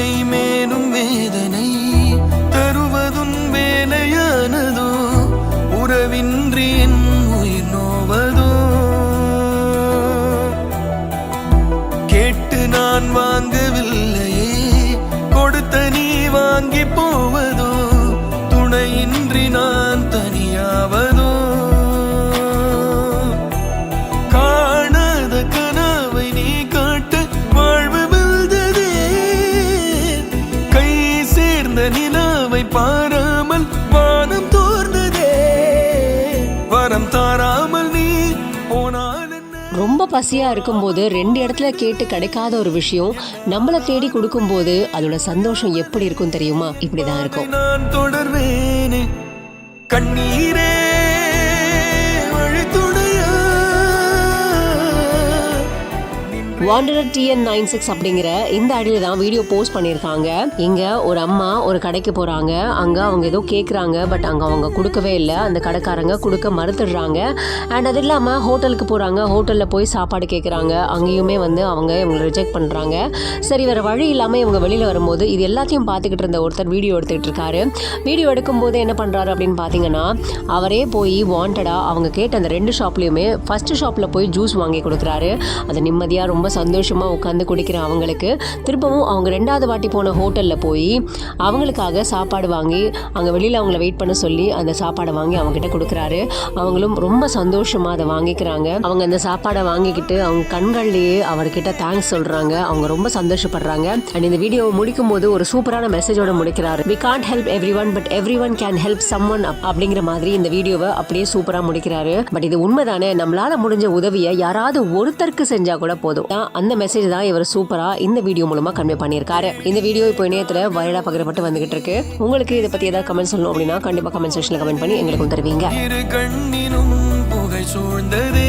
என்னை மேலும் வேதனை தருவதுன் வேலையானதோ உறவின்றி என் உயிர் நோவதோ கேட்டு நான் வாங்கவில்லையே கொடுத்த நீ வாங்கி போவதோ துணையின்றி நான் தனியாவதோ காணாத கனவை நீ காட்ட வாழ்வு விழுந்ததே கை சேர்ந்த நிலாவை பாராமல் வானம் தோர்ந்ததே வரம் தாராமல் நீ போனால் ரொம்ப பசியாக இருக்கும்போது 2 இடத்துல கேட்டு கிடைக்காத ஒரு விஷயம் நம்மளை தேடி கொடுக்கும்போது அதோட சந்தோஷம் எப்படி இருக்கும் தெரியுமா? இப்படிதான் இருக்கும். நான் தொடர்வேனே கண்ணீரே வாண்டரர் TN96 அப்படிங்கிற இந்த ஐடியில தான் வீடியோ போஸ்ட் பண்ணியிருக்காங்க. இங்க ஒரு அம்மா ஒரு கடைக்கு போறாங்க. அங்க அவங்க ஏதோ கேட்குறாங்க, பட் அங்க அவங்க கொடுக்கவே இல்லை. அந்த கடைக்காரங்க கொடுக்க மறுத்துடுறாங்க. அண்ட் அது இல்லாம ஹோட்டலுக்கு போறாங்க. ஹோட்டல்ல போய் சாப்பாடு கேட்குறாங்க. அங்கேயுமே வந்து அவங்க இவங்களை ரிஜெக்ட் பண்றாங்க. சரி, வேற வழி இல்லாம இவங்க வெளியில வரும்போது இது எல்லாத்தையும் பார்த்துக்கிட்டு இருந்த ஒருத்தர் வீடியோ எடுத்துக்கிட்டு இருக்காரு. வீடியோ எடுக்கும் போது என்ன பண்றாரு அப்படின்னு பாத்தீங்கன்னா, அவரே போய் வாண்டடா அவங்க கேட்ட அந்த 2 ஷாப்லயுமே ஃபர்ஸ்ட் ஷாப்ல போய் ஜூஸ் வாங்கி கொடுக்குறாரு. அது நிம்மதியா ரொம்ப சந்தோஷமா உட்காந்து குடிக்கிற அவங்களுக்கு திரும்பவும் அவங்க 2வது வாட்டி போன ஹோட்டல்ல போய் அவங்களுக்காக சாப்பாடு வாங்கி அங்க வெளியில அவங்கள வெயிட் பண்ண சொல்லி அந்த சாப்பாடை வாங்கி அவங்க கிட்ட கொடுக்குறாரு. அவங்களும் ரொம்ப சந்தோஷமா அதை வாங்கிக்கிறாங்க. அவங்க அந்த சாப்பாடை வாங்கிக்கிட்டு அவங்க கண்கள்லயே அவர்கிட்ட தேங்க்ஸ் சொல்றாங்க. அவங்க ரொம்ப சந்தோஷப்படுறாங்க. அண்ட் இந்த வீடியோவை முடிக்கும் போது ஒரு சூப்பரான மெசேஜோட முடிக்கிறாரு. We can't help everyone but everyone can help someone அப்படிங்கிற மாதிரி இந்த வீடியோவை அப்படியே சூப்பரா முடிக்கிறாரு. பட் இது உண்மைதானே, நம்மளால முடிஞ்ச உதவியை யாராவது ஒருத்தருக்கு செஞ்சா கூட போதும். அந்த மெசேஜ் தான் இவர் சூப்பரா இந்த வீடியோ மூலமா கன்வே பண்ணியிருக்காரு. இந்த வீடியோ இப்போ இணையத்துல வைரலா பகிரப்பட்டு வந்துகிட்டு இருக்கு. உங்களுக்கு இதை பத்தி ஏதாவது கமெண்ட் சொல்லணும் அப்படின்னா கண்டிப்பா கமெண்ட் செக்ஷன்ல கமெண்ட் பண்ணி எங்களுக்கும் தருவீங்க. புகை சூழ்ந்ததே